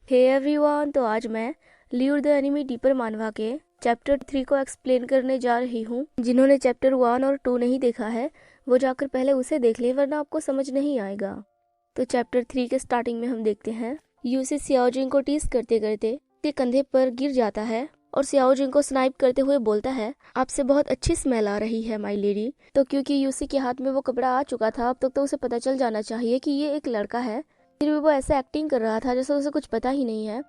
Hey everyone, तो आज मैं ल्यूर द एनिमी डीपर मानवा के चैप्टर 3 को एक्सप्लेन करने जा रही हूँ। जिन्होंने चैप्टर 1 और 2 नहीं देखा है वो जाकर पहले उसे देख ले, वरना आपको समझ नहीं आएगा। तो चैप्टर 3 के स्टार्टिंग में हम देखते हैं यूसी सियाओजिंग को टीज करते करते उसके कंधे पर गिर जाता है और सियाओजिंग को स्नाइप करते हुए बोलता है, आपसे बहुत अच्छी स्मेल आ रही है माय लेडी। तो क्योंकि यूसी के हाथ में वो कपड़ा आ चुका था, अब तक तो उसे पता चल जाना चाहिए कि ये एक लड़का है। फिर भी वो ऐसे एक्टिंग कर रहा था जैसे उसे कुछ पता ही नहीं है।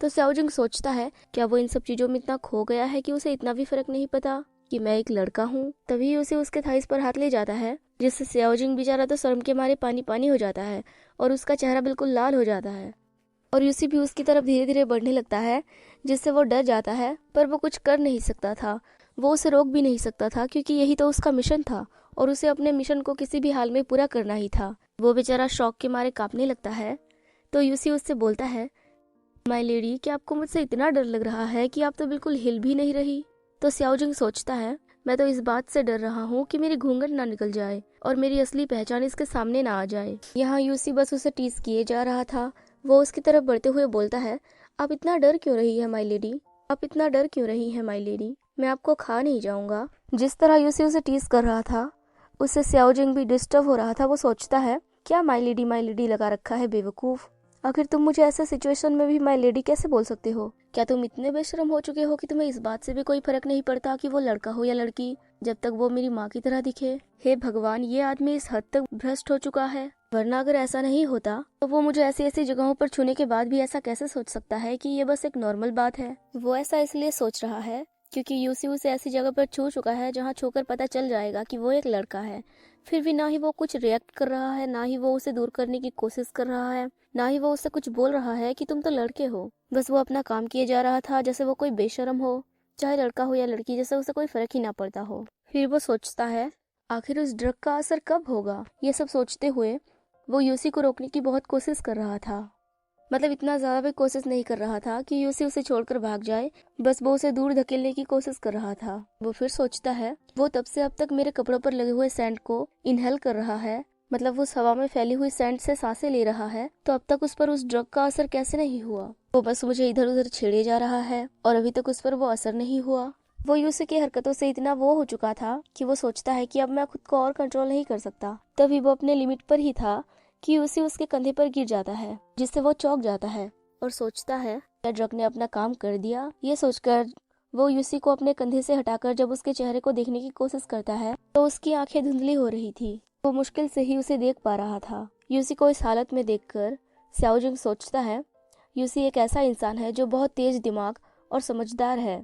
तो सियाओजिंग सोचता है क्या वो इन सब चीजों में इतना खो गया है कि उसे इतना भी फर्क नहीं पता कि मैं एक लड़का हूँ। तभी उसे उसके थाइस पर हाथ ले जाता है, जिससे सियाओजिंग बेचारा तो शर्म के मारे पानी पानी हो जाता है और उसका चेहरा बिल्कुल लाल हो जाता है। और यूसी भी उसकी तरफ धीरे धीरे बढ़ने लगता है, जिससे वो डर जाता है, पर वो कुछ कर नहीं सकता था। वो उसे रोक भी नहीं सकता था क्योंकि यही तो उसका मिशन था और उसे अपने मिशन को किसी भी हाल में पूरा करना ही था। वो बेचारा शौक के मारे कांपने लगता है। तो यूसी उससे बोलता है, माय लेडी, क्या आपको मुझसे इतना डर लग रहा है कि आप तो बिल्कुल हिल भी नहीं रही। तो सियाओजिंग सोचता है, मैं तो इस बात से डर रहा हूँ कि मेरी घूंघट ना निकल जाए और मेरी असली पहचान इसके सामने ना आ जाए। यहाँ यूसी बस उसे टीज किए जा रहा था। वो उसकी तरफ बढ़ते हुए बोलता है, आप इतना डर क्यों रही है माय लेडी, आप इतना डर क्यों रही है माय लेडी, मैं आपको खा नहीं जाऊंगा। जिस तरह यूसी उसे टीज कर रहा था उससे सियाओजिंग भी डिस्टर्ब हो रहा था। वो सोचता है, क्या माय लेडी लगा रखा है बेवकूफ, आखिर तुम मुझे ऐसे सिचुएशन में भी माय लेडी कैसे बोल सकते हो? क्या तुम इतने बेशरम हो चुके हो कि तुम्हें इस बात से भी कोई फर्क नहीं पड़ता कि वो लड़का हो या लड़की, जब तक वो मेरी माँ की तरह दिखे? हे भगवान, ये आदमी इस हद तक भ्रष्ट हो चुका है। वरना अगर ऐसा नहीं होता तो वो मुझे ऐसी ऐसी जगहों पर छूने के बाद भी ऐसा कैसे सोच सकता है कि ये बस एक नॉर्मल बात है? वो ऐसा इसलिए सोच रहा है क्योंकि यूसी उसे ऐसी जगह पर छू चुका है जहाँ छूकर पता चल जाएगा कि वो एक लड़का है। फिर भी ना ही वो कुछ रिएक्ट कर रहा है, ना ही वो उसे दूर करने की कोशिश कर रहा है, ना ही वो उससे कुछ बोल रहा है कि तुम तो लड़के हो। बस वो अपना काम किए जा रहा था जैसे वो कोई बेशरम हो, चाहे लड़का हो या लड़की, जैसे उसे कोई फर्क ही ना पड़ता हो। फिर वो सोचता है, आखिर उस ड्रग का असर कब होगा? ये सब सोचते हुए वो यूसी को रोकने की बहुत कोशिश कर रहा था। मतलब इतना ज्यादा भी कोशिश नहीं कर रहा था कि यूसी उसे छोड़कर भाग जाए, बस वो उसे दूर धकेलने की कोशिश कर रहा था। वो फिर सोचता है, वो तब से अब तक मेरे कपड़ों पर लगे हुए सैंड को इनहेल कर रहा है, मतलब वो उस हवा में फैली हुई सैंड से सांसें ले रहा है, तो अब तक उस पर उस ड्रग का असर कैसे नहीं हुआ? वो बस मुझे इधर उधर छेड़े जा रहा है और अभी तक उस पर वो असर नहीं हुआ। वो यूसी की हरकतों से इतना वो हो चुका था कि वो सोचता है कि अब मैं खुद को और कंट्रोल नहीं कर सकता। तभी वो अपने लिमिट पर ही था कि यूसी उसके कंधे पर गिर जाता है, जिससे वो चौंक जाता है और सोचता है, क्या ड्रग ने अपना काम कर दिया? ये सोचकर वो यूसी को अपने कंधे से हटाकर जब उसके चेहरे को देखने की कोशिश करता है तो उसकी आंखें धुंधली हो रही थी। वो मुश्किल से ही उसे देख पा रहा था। यूसी को इस हालत में देखकर सियाओजिंग सोचता है, यूसी एक ऐसा इंसान है जो बहुत तेज दिमाग और समझदार है।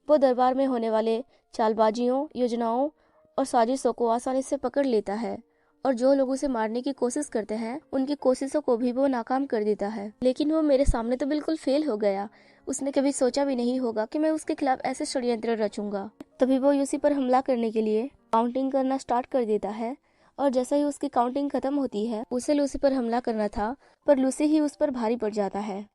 वो दरबार में होने वाले चालबाजियों, योजनाओं और साजिशों को आसानी से पकड़ लेता है और जो लोग उसे मारने की कोशिश करते हैं उनकी कोशिशों को भी वो नाकाम कर देता है। लेकिन वो मेरे सामने तो बिल्कुल फेल हो गया। उसने कभी सोचा भी नहीं होगा कि मैं उसके खिलाफ ऐसे षड्यंत्र रचूंगा। तभी वो यूसी पर हमला करने के लिए काउंटिंग करना स्टार्ट कर देता है और जैसे ही उसकी काउंटिंग खत्म होती है उसे लूसी पर हमला करना था, पर लूसी ही उस पर भारी पड़ जाता है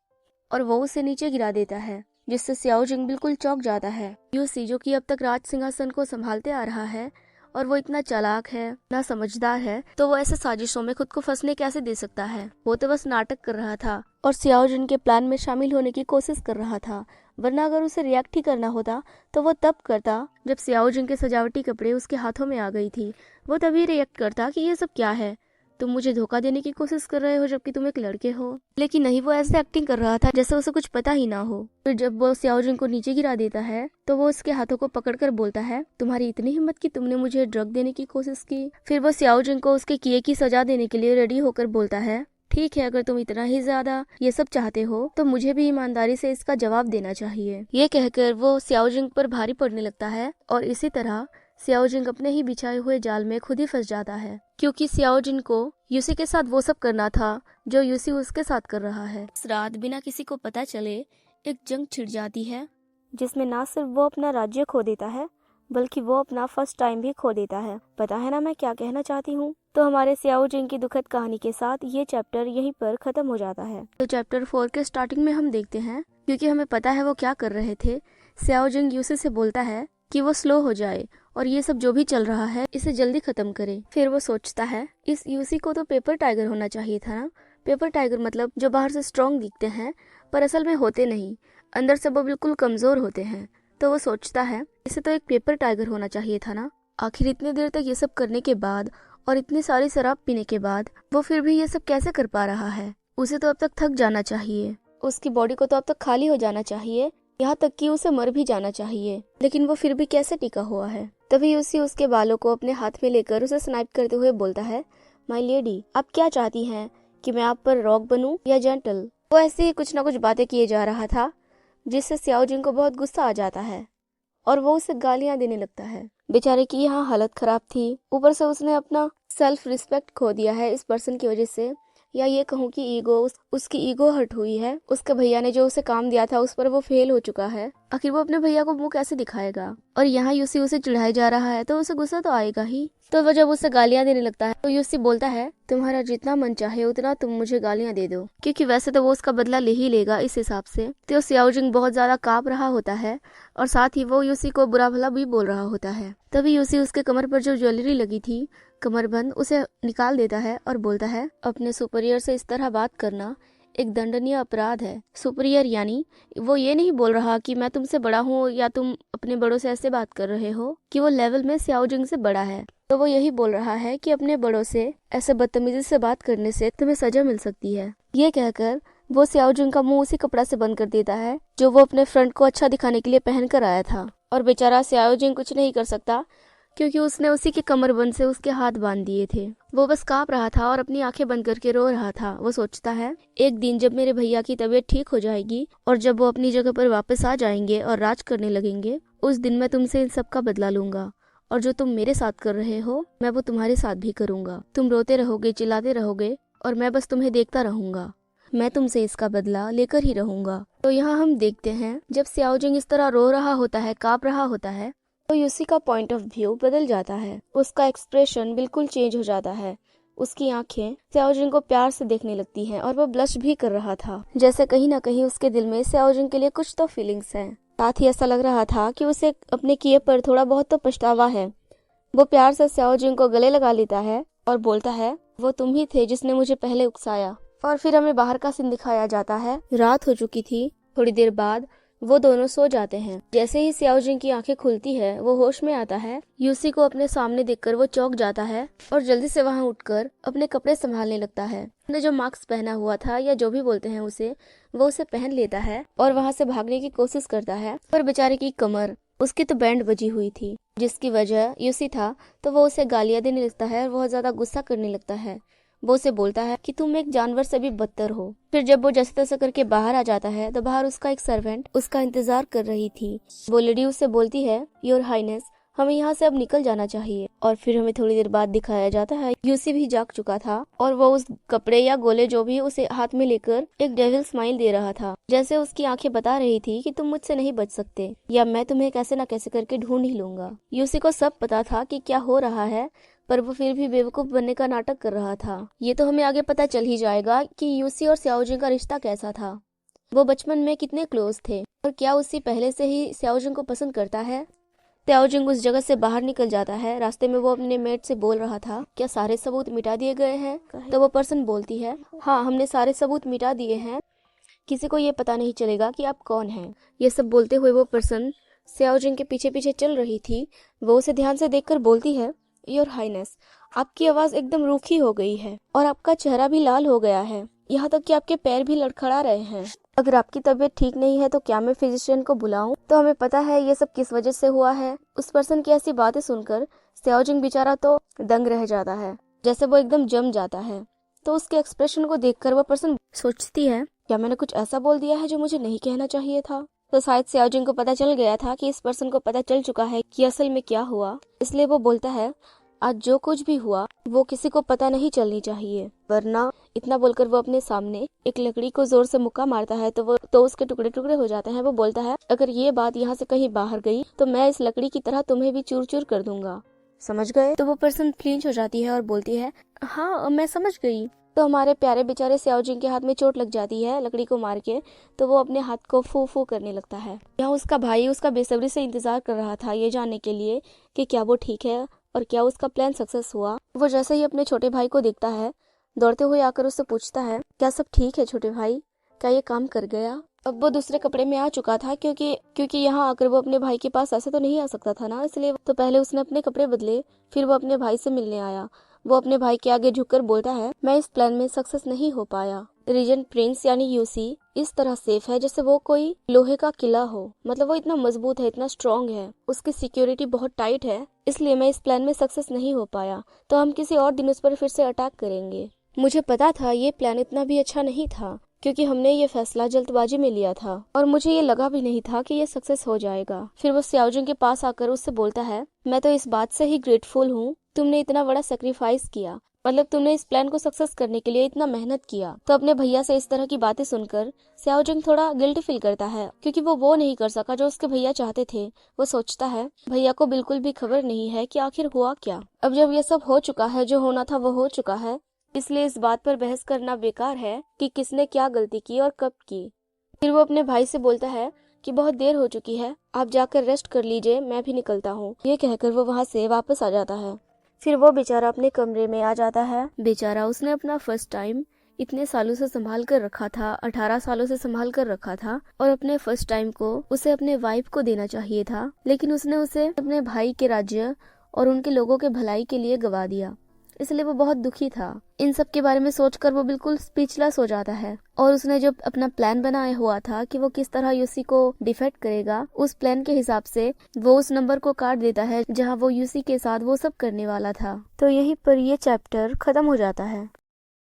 और वो उसे नीचे गिरा देता है, जिससे सियाओजिंग बिल्कुल चौंक जाता है। यूसी जो कि अब तक राज सिंहासन को संभालते आ रहा है और वो इतना चालाक है, इतना समझदार है, तो वो ऐसे साजिशों में खुद को फंसने कैसे दे सकता है? वो तो बस नाटक कर रहा था और सियाओजिंग के प्लान में शामिल होने की कोशिश कर रहा था। वरना अगर उसे रिएक्ट ही करना होता तो वो तब करता जब सियाओजिंग के सजावटी कपड़े उसके हाथों में आ गई थी। वो तभी रिएक्ट करता कि ये सब क्या है, तुम मुझे धोखा देने की कोशिश कर रहे हो जबकि तुम एक लड़के हो। लेकिन नहीं, वो ऐसे एक्टिंग कर रहा था जैसे उसे कुछ पता ही ना हो। फिर जब वो सियाओजिंग को नीचे गिरा देता है तो वो उसके हाथों को पकड़कर बोलता है, तुम्हारी इतनी हिम्मत कि तुमने मुझे ड्रग देने की कोशिश की? फिर वो सियाओजिंग को उसके किए की सजा देने के लिए रेडी होकर बोलता है, ठीक है, अगर तुम इतना ही ज्यादा ये सब चाहते हो तो मुझे भी ईमानदारी से इसका जवाब देना चाहिए। ये कहकर वो सियाओजिंग पर भारी पड़ने लगता है और इसी तरह सियाओजिंग अपने ही बिछाए हुए जाल में खुद ही फंस जाता है, क्योंकि सियाओजिंग को यूसी के साथ वो सब करना था जो यूसी उसके साथ कर रहा है। इस रात बिना किसी को पता चले एक जंग छिड़ जाती है, जिसमें ना सिर्फ वो अपना राज्य खो देता है बल्कि वो अपना फर्स्ट टाइम भी खो देता है। पता है ना मैं क्या कहना चाहती हूँ? तो हमारे सियाओजिंग की दुखद कहानी के साथ ये चैप्टर यहीं पर खत्म हो जाता है। तो चैप्टर 4 के स्टार्टिंग में हम देखते हैं, क्योंकि हमें पता है वो क्या कर रहे थे, सियाओजिंग यूसी से बोलता है कि वो स्लो हो जाए और ये सब जो भी चल रहा है इसे जल्दी खत्म करे। फिर वो सोचता है, इस यूसी को तो पेपर टाइगर होना चाहिए था ना। पेपर टाइगर मतलब जो बाहर से स्ट्रॉन्ग दिखते हैं पर असल में होते नहीं, अंदर से वो बिल्कुल कमजोर होते हैं। तो वो सोचता है इसे तो एक पेपर टाइगर होना चाहिए था ना। आखिर इतनी देर तक ये सब करने के बाद और इतनी सारी शराब पीने के बाद वो फिर भी ये सब कैसे कर पा रहा है। उसे तो अब तक थक जाना चाहिए, उसकी बॉडी को तो अब तक खाली हो जाना चाहिए, यहाँ तक कि उसे मर भी जाना चाहिए, लेकिन वो फिर भी कैसे टिका हुआ है। तभी यूसी उसके बालों को अपने हाथ में लेकर उसे स्नाइप करते हुए बोलता है, माय लेडी, आप क्या चाहती हैं कि मैं आप पर रॉक बनूं या जेंटल। वो ऐसे ही कुछ ना कुछ बातें किए जा रहा था जिससे सियाओ जिंग को बहुत गुस्सा आ जाता है और वो उसे गालियां देने लगता है। बेचारे की यहाँ हालत खराब थी, ऊपर से उसने अपना सेल्फ रिस्पेक्ट खो दिया है इस पर्सन की वजह से, या ये कहूँ कि ईगो, उसकी ईगो हर्ट हुई है। उसके भैया ने जो उसे काम दिया था उस पर वो फेल हो चुका है। आखिर वो अपने भैया को मुंह कैसे दिखाएगा। और यहाँ यूसी उसे चिढ़ाई जा रहा है तो उसे गुस्सा तो आएगा ही। तो वो जब उसे गालियां देने लगता है तो यूसी बोलता है, तुम्हारा जितना मन चाहे उतना तुम मुझे गालियां दे दो, क्योंकि वैसे तो वो उसका बदला ले ही लेगा इस हिसाब से। तो सियाओ जिंग बहुत ज्यादा कांप रहा होता है और साथ ही वो यूसी को बुरा भला भी बोल रहा होता है। तभी यूसी उसके कमर पर जो ज्वेलरी लगी थी, कमरबंद, उसे निकाल देता है और बोलता है, अपने सुपीरियर से इस तरह बात करना एक दंडनीय अपराध है। सुपीरियर यानी वो ये नहीं बोल रहा कि मैं तुमसे बड़ा हूँ या तुम अपने बड़ों से ऐसे बात कर रहे हो कि वो लेवल में सियाओ जिंग से बड़ा है। तो वो यही बोल रहा है कि अपने बड़ों से ऐसे बदतमीजी से बात करने से तुम्हें सजा मिल सकती है। ये कहकर वो सियाओ जिंग का मुंह उसी कपड़ा से बंद कर देता है जो वो अपने फ्रंट को अच्छा दिखाने के लिए पहन कर आया था। और बेचारा सियाओ जिंग कुछ नहीं कर सकता क्योंकि उसने उसी के कमरबंद से उसके हाथ बांध दिए थे। वो बस कांप रहा था और अपनी आंखें बंद करके रो रहा था। वो सोचता है, एक दिन जब मेरे भैया की तबीयत ठीक हो जाएगी और जब वो अपनी जगह पर वापस आ जाएंगे और राज करने लगेंगे, उस दिन मैं तुमसे इन सब का बदला लूंगा और जो तुम मेरे साथ कर रहे हो मैं वो तुम्हारे साथ भी करूंगा। तुम रोते रहोगे, चिल्लाते रहोगे और मैं बस तुम्हें देखता रहूंगा। मैं तुमसे इसका बदला लेकर ही रहूंगा। तो यहाँ हम देखते हैं जब सियाओ जिंग इस तरह रो रहा होता है, कांप रहा होता है, तो यूसी का पॉइंट ऑफ व्यू बदल जाता है। उसका एक्सप्रेशन बिल्कुल चेंज हो जाता है। उसकी आंखें सियाओ जिंग को प्यार से देखने लगती हैं और वो ब्लश भी कर रहा था, जैसे कहीं ना कहीं उसके दिल में सियाओ जिंग के लिए कुछ तो फीलिंग्स हैं। साथ ही ऐसा लग रहा था कि उसे अपने किए पर थोड़ा बहुत तो पछतावा है। वो प्यार से सियाओ जिंग को गले लगा लेता है और बोलता है, वो तुम ही थे जिसने मुझे पहले उकसाया। और फिर हमें बाहर का सीन दिखाया जाता है। रात हो चुकी थी। थोड़ी देर बाद वो दोनों सो जाते हैं। जैसे ही सियाओ जिंग की आंखें खुलती है, वो होश में आता है। यूसी को अपने सामने देखकर वो चौंक जाता है और जल्दी से वहां उठकर अपने कपड़े संभालने लगता है। उसने जो मास्क पहना हुआ था या जो भी बोलते हैं उसे, वो उसे पहन लेता है और वहां से भागने की कोशिश करता है। पर बेचारे की कमर, उसकी तो बैंड बजी हुई थी, जिसकी वजह यूसी था। तो वो उसे गालियां देने लगता है और बहुत ज्यादा गुस्सा करने लगता है। वो उसे बोलता है कि तुम एक जानवर से भी बदतर हो। फिर जब वो जैसे तैसे करके बाहर आ जाता है तो बाहर उसका एक सर्वेंट उसका इंतजार कर रही थी। वो लेडी उससे बोलती है, योर हाइनेस, हमें यहाँ से अब निकल जाना चाहिए। और फिर हमें थोड़ी देर बाद दिखाया जाता है यूसी भी जाग चुका था और वो उस कपड़े या गोले जो भी उसे हाथ में लेकर एक डेविल स्माइल दे रहा था, जैसे उसकी आंखें बता रही थी कि तुम मुझसे नहीं बच सकते या मैं तुम्हें कैसे न कैसे करके ढूंढ ही लूंगा। यूसी को सब पता था कि क्या हो रहा है, पर वो फिर भी बेवकूफ बनने का नाटक कर रहा था। ये तो हमें आगे पता चल ही जाएगा कि यूसी और सियाओ जिंग का रिश्ता कैसा था। वो बचपन में कितने क्लोज थे और क्या उसी पहले से ही सियाओ जिंग को पसंद करता है। सियाओ जिंग उस जगह से बाहर निकल जाता है। रास्ते में वो अपने मेट से बोल रहा था, क्या सारे सबूत मिटा दिए गए हैं? तो वो पर्सन बोलती है, हाँ, हमने सारे सबूत मिटा दिए हैं, किसी को ये पता नहीं चलेगा कि आप कौन हैं। ये सब बोलते हुए वो पर्सन सियाओ जिंग के पीछे पीछे चल रही थी। वो उसे ध्यान से देखकर बोलती है, योर हाइनेस, आपकी आवाज एकदम रूखी हो गई है और आपका चेहरा भी लाल हो गया है, यहाँ तक कि आपके पैर भी लड़खड़ा रहे हैं। अगर आपकी तबीयत ठीक नहीं है तो क्या मैं फिजिशियन को बुलाऊं? तो हमें पता है ये सब किस वजह से हुआ है। उस पर्सन की ऐसी बातें सुनकर सियाओ जिंग बेचारा तो दंग रह जाता है, जैसे वो एकदम जम जाता है। तो उसके एक्सप्रेशन को देखकर वो पर्सन सोचती है, क्या मैंने कुछ ऐसा बोल दिया है जो मुझे नहीं कहना चाहिए था? तो शायद सियाओ जिंग को पता चल गया था कि इस पर्सन को पता चल चुका है कि असल में क्या हुआ, इसलिए वो बोलता है, आज जो कुछ भी हुआ वो किसी को पता नहीं चलनी चाहिए, वरना। इतना बोलकर वो अपने सामने एक लकड़ी को जोर से मुक्का मारता है तो उसके टुकड़े टुकड़े हो जाते हैं। वो बोलता है, अगर ये बात यहाँ से कहीं बाहर गई तो मैं इस लकड़ी की तरह तुम्हें भी चूर चूर कर दूंगा, समझ गए? तो वो पर्सन फ्लिंच हो जाती है और बोलती है, हाँ, मैं समझ गई। तो हमारे प्यारे बेचारे सियाओ जिंग के हाथ में चोट लग जाती है लकड़ी को मार के, तो वो अपने हाथ को फू फू करने लगता है। यहाँ उसका भाई उसका बेसब्री से इंतजार कर रहा था ये जानने के लिए कि क्या वो ठीक है और क्या उसका प्लान सक्सेस हुआ। वो जैसे ही अपने छोटे भाई को देखता है, दौड़ते हुए आकर उससे पूछता है, क्या सब ठीक है छोटे भाई? क्या ये काम कर गया? अब वो दूसरे कपड़े में आ चुका था, क्योंकि यहाँ आकर वो अपने भाई के पास ऐसे तो नहीं आ सकता था ना, इसलिए तो पहले उसने अपने कपड़े बदले, फिर वो अपने भाई से मिलने आया। वो अपने भाई के आगे झुककर बोलता है, मैं इस प्लान में सक्सेस नहीं हो पाया। रीजन प्रिंस यानी यूसी इस तरह सेफ है जैसे वो कोई लोहे का किला हो। मतलब वो इतना मजबूत है, इतना स्ट्रांग है, उसकी सिक्योरिटी बहुत टाइट है, इसलिए मैं इस प्लान में सक्सेस नहीं हो पाया। तो हम किसी और दिन उस पर फिर से अटैक करेंगे। मुझे पता था ये प्लान इतना भी अच्छा नहीं था, क्योंकि हमने ये फैसला जल्दबाजी में लिया था, और मुझे ये लगा भी नहीं था कि ये सक्सेस हो जाएगा। फिर वो सियाओजुंग के पास आकर उससे बोलता है, मैं तो इस बात से ही ग्रेटफुल हूँ, तुमने इतना बड़ा सेक्रीफाइस किया, मतलब तुमने इस प्लान को सक्सेस करने के लिए इतना मेहनत किया। तो अपने भैया से इस तरह की बातें सुनकर सियाओजुंग थोड़ा गिल्टी फील करता है, क्योंकि वो नहीं कर सका जो उसके भैया चाहते थे। वो सोचता है भैया को बिल्कुल भी खबर नहीं है कि आखिर हुआ क्या। अब जब ये सब हो चुका है, जो होना था वो हो चुका है, इसलिए इस बात पर बहस करना बेकार है कि किसने क्या गलती की और कब की। फिर वो अपने भाई से बोलता है कि बहुत देर हो चुकी है, आप जाकर रेस्ट कर लीजिए, मैं भी निकलता हूँ। ये कहकर वो वहाँ से वापस आ जाता है। फिर वो बेचारा अपने कमरे में आ जाता है। बेचारा, उसने अपना फर्स्ट टाइम इतने सालों से संभाल कर रखा था, 18 सालों से संभाल कर रखा था, और अपने फर्स्ट टाइम को उसे अपने वाइफ को देना चाहिए था, लेकिन उसने उसे अपने भाई के राज्य और उनके लोगों के भलाई के लिए गवा दिया। इसलिए वो बहुत दुखी था। इन सब के बारे में सोचकर वो बिल्कुल स्पीचलेस हो जाता है, और उसने जो अपना प्लान बनाया हुआ था कि वो किस तरह यूसी को डिफेक्ट करेगा, उस प्लान के हिसाब से वो उस नंबर को काट देता है जहां वो यूसी के साथ वो सब करने वाला था। तो यहीं पर ये चैप्टर खत्म हो जाता है।